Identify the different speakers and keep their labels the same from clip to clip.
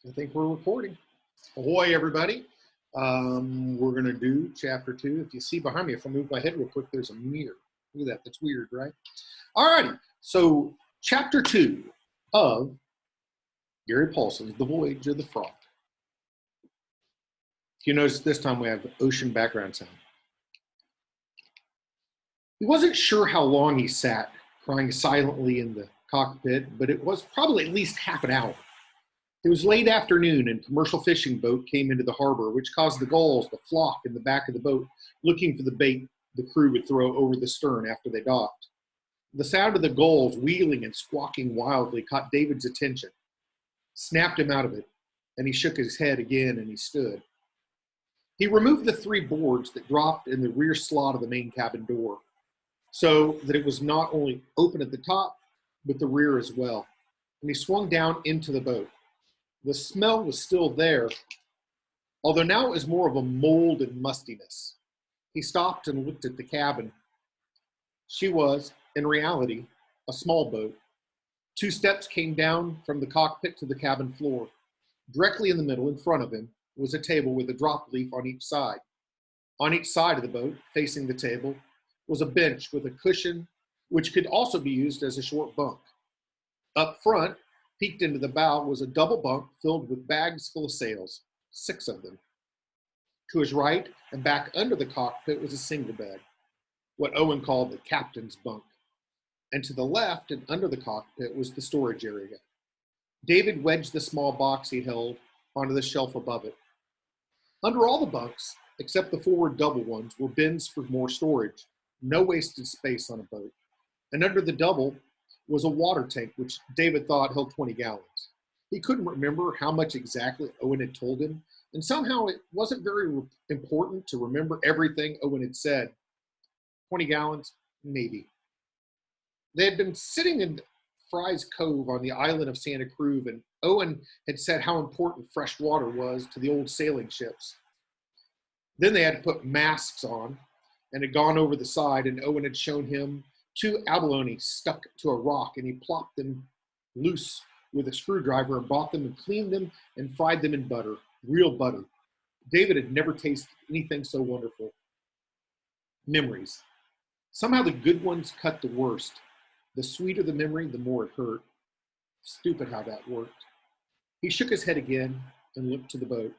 Speaker 1: I think we're recording. Ahoy, everybody. We're going to do chapter 2. If you see behind me, if I move my head real quick, there's a mirror. Look at that. That's weird, right? All righty. So, chapter 2 of Gary Paulson's The Voyage of the Frog. If you notice, this time we have ocean background sound. He wasn't sure how long he sat, crying silently in the cockpit, but it was probably at least half an hour. It was late afternoon, and a commercial fishing boat came into the harbor, which caused the gulls to flock in the back of the boat, looking for the bait the crew would throw over the stern after they docked. The sound of the gulls wheeling and squawking wildly caught David's attention, snapped him out of it, and he shook his head again and he stood. He removed the 3 boards that dropped in the rear slot of the main cabin door, so that it was not only open at the top, but the rear as well, and he swung down into the boat. The smell was still there, although now it was more of a mold and mustiness. He stopped and looked at the cabin. She was, in reality, a small boat. 2 steps came down from the cockpit to the cabin floor. Directly in the middle, in front of him, was a table with a drop leaf on each side. On each side of the boat, facing the table, was a bench with a cushion, which could also be used as a short bunk. Up front, peeked into the bow, was a double bunk filled with bags full of sails, 6 of them. To his right and back under the cockpit was a single bed, what Owen called the captain's bunk. And to the left and under the cockpit was the storage area. David wedged the small box he held onto the shelf above it. Under all the bunks, except the forward double ones, were bins for more storage. No wasted space on a boat. And under the double was a water tank, which David thought held 20 gallons. He couldn't remember how much exactly Owen had told him, and somehow it wasn't very important to remember everything Owen had said. 20 gallons? Maybe. They had been sitting in Fry's Cove on the island of Santa Cruz, and Owen had said how important fresh water was to the old sailing ships. Then they had to put masks on and had gone over the side, and Owen had shown him 2 abalone stuck to a rock, and he plopped them loose with a screwdriver and brought them and cleaned them and fried them in butter, real butter. David had never tasted anything so wonderful. Memories. Somehow the good ones cut the worst. The sweeter the memory, the more it hurt. Stupid how that worked. He shook his head again and looked to the boat.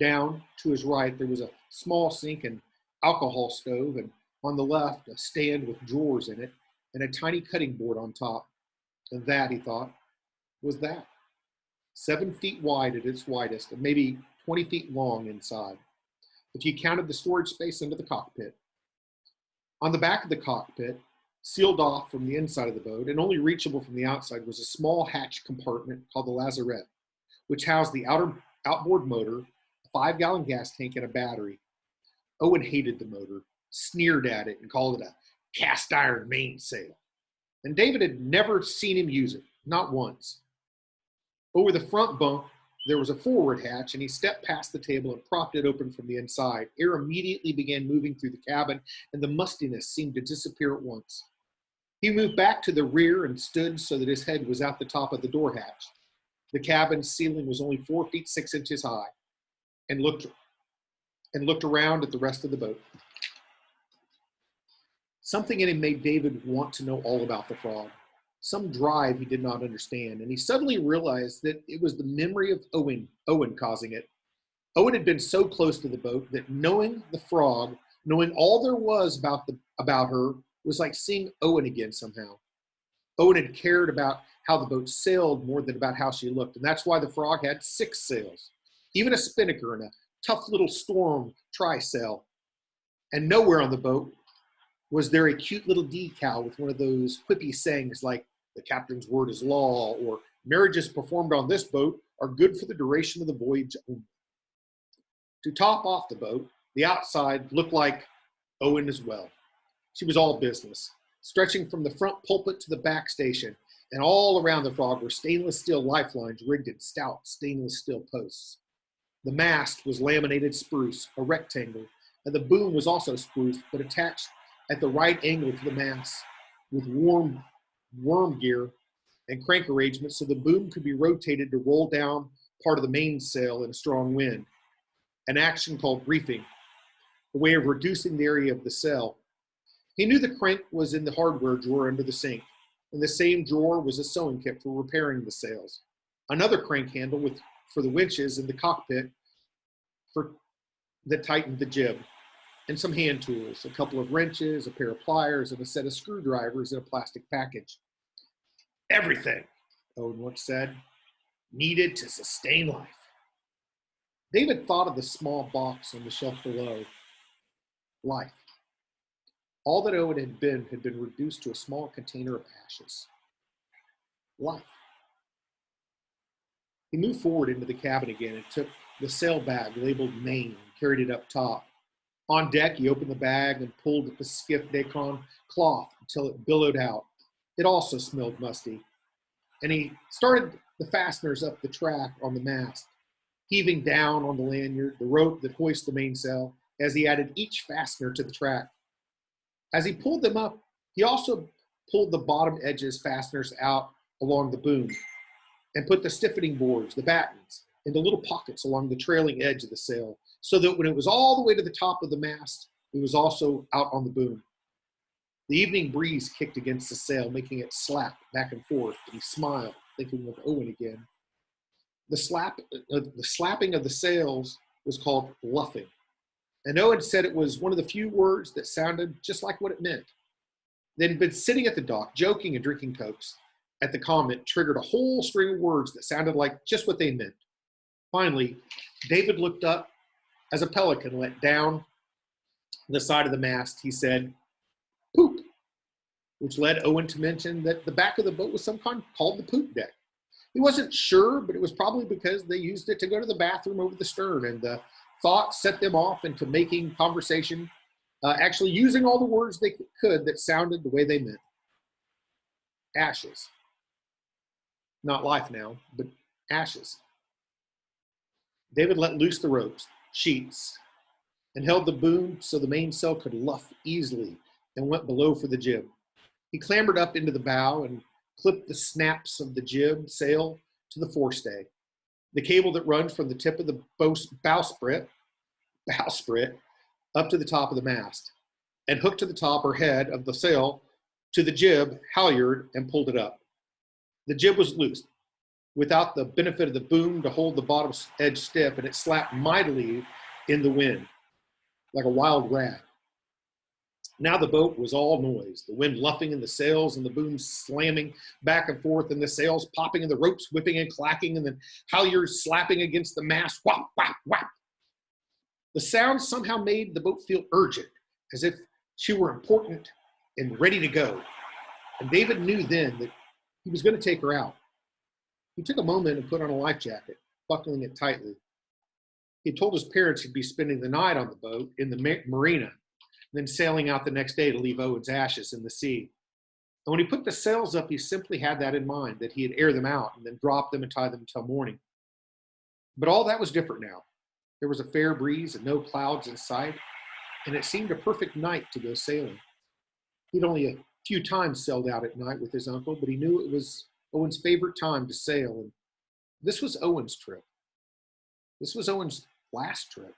Speaker 1: Down to his right, there was a small sink and alcohol stove, and on the left, a stand with drawers in it and a tiny cutting board on top. And that, he thought, was that. 7 feet wide at its widest, and maybe 20 feet long inside, if you counted the storage space under the cockpit. On the back of the cockpit, sealed off from the inside of the boat and only reachable from the outside, was a small hatch compartment called the lazarette, which housed the outboard motor, a 5-gallon gas tank, and a battery. Owen hated the motor, sneered at it, and called it a cast iron mainsail. And David had never seen him use it, not once. Over the front bunk, there was a forward hatch, and he stepped past the table and propped it open from the inside. Air immediately began moving through the cabin, and the mustiness seemed to disappear at once. He moved back to the rear and stood so that his head was out the top of the door hatch. The cabin's ceiling was only 4 feet 6 inches high, and looked around at the rest of the boat. Something in him made David want to know all about the frog, some drive he did not understand, and he suddenly realized that it was the memory of Owen causing it. Owen had been so close to the boat that knowing the frog, knowing all there was about her, was like seeing Owen again somehow. Owen had cared about how the boat sailed more than about how she looked, and that's why the frog had 6 sails, even a spinnaker and a tough little storm trysail. And nowhere on the boat was there a cute little decal with one of those quippy sayings like, "The captain's word is law," or "Marriages performed on this boat are good for the duration of the voyage only." To top off the boat, the outside looked like Owen as well. She was all business, stretching from the front pulpit to the back station, and all around the frog were stainless steel lifelines rigged in stout stainless steel posts. The mast was laminated spruce, a rectangle, and the boom was also spruce, but attached at the right angle to the mast with worm gear and crank arrangements, so the boom could be rotated to roll down part of the mainsail in a strong wind, an action called reefing, a way of reducing the area of the sail. He knew the crank was in the hardware drawer under the sink. In the same drawer was a sewing kit for repairing the sails, another crank handle for the winches in the cockpit that tightened the jib, and some hand tools, a couple of wrenches, a pair of pliers, and a set of screwdrivers in a plastic package. Everything, Owen once said, needed to sustain life. David thought of the small box on the shelf below. Life. All that Owen had been reduced to a small container of ashes. Life. He moved forward into the cabin again and took the sail bag labeled Maine and carried it up top. On deck, he opened the bag and pulled at the skiff decon cloth until it billowed out. It also smelled musty. And he started the fasteners up the track on the mast, heaving down on the lanyard, the rope that hoists the mainsail, as he added each fastener to the track. As he pulled them up, he also pulled the bottom edges fasteners out along the boom and put the stiffening boards, the battens, into little pockets along the trailing edge of the sail, so that when it was all the way to the top of the mast, it was also out on the boom. The evening breeze kicked against the sail, making it slap back and forth, and he smiled, thinking of Owen again. The slapping of the sails was called luffing, and Owen said it was one of the few words that sounded just like what it meant. They'd been sitting at the dock, joking and drinking cokes. At the comment triggered a whole string of words that sounded like just what they meant. Finally, David looked up as a pelican let down the side of the mast. He said, "Poop," which led Owen to mention that the back of the boat was sometimes called the poop deck. He wasn't sure, but it was probably because they used it to go to the bathroom over the stern, and the thought set them off into making conversation, actually using all the words they could that sounded the way they meant. Ashes. Not life now, but ashes. David let loose the ropes, sheets, and held the boom so the mainsail could luff easily and went below for the jib. He clambered up into the bow and clipped the snaps of the jib sail to the forestay, the cable that runs from the tip of the bowsprit up to the top of the mast, and hooked to the top or head of the sail to the jib halyard and pulled it up. The jib was loose, without the benefit of the boom to hold the bottom edge stiff, and it slapped mightily in the wind, like a wild rag. Now the boat was all noise, the wind luffing in the sails and the boom slamming back and forth, and the sails popping and the ropes whipping and clacking, and the halyards slapping against the mast, whop, whop, whop. The sound somehow made the boat feel urgent, as if she were important and ready to go. And David knew then that he was going to take her out. He took a moment and put on a life jacket, buckling it tightly. He had told his parents he'd be spending the night on the boat in the marina, then sailing out the next day to leave Owen's ashes in the sea. And when he put the sails up, he simply had that in mind, that he'd air them out and then drop them and tie them until morning. But all that was different now. There was a fair breeze and no clouds in sight, and it seemed a perfect night to go sailing. He'd only a few times sailed out at night with his uncle, but he knew it was Owen's favorite time to sail, and this was Owen's trip. This was Owen's last trip.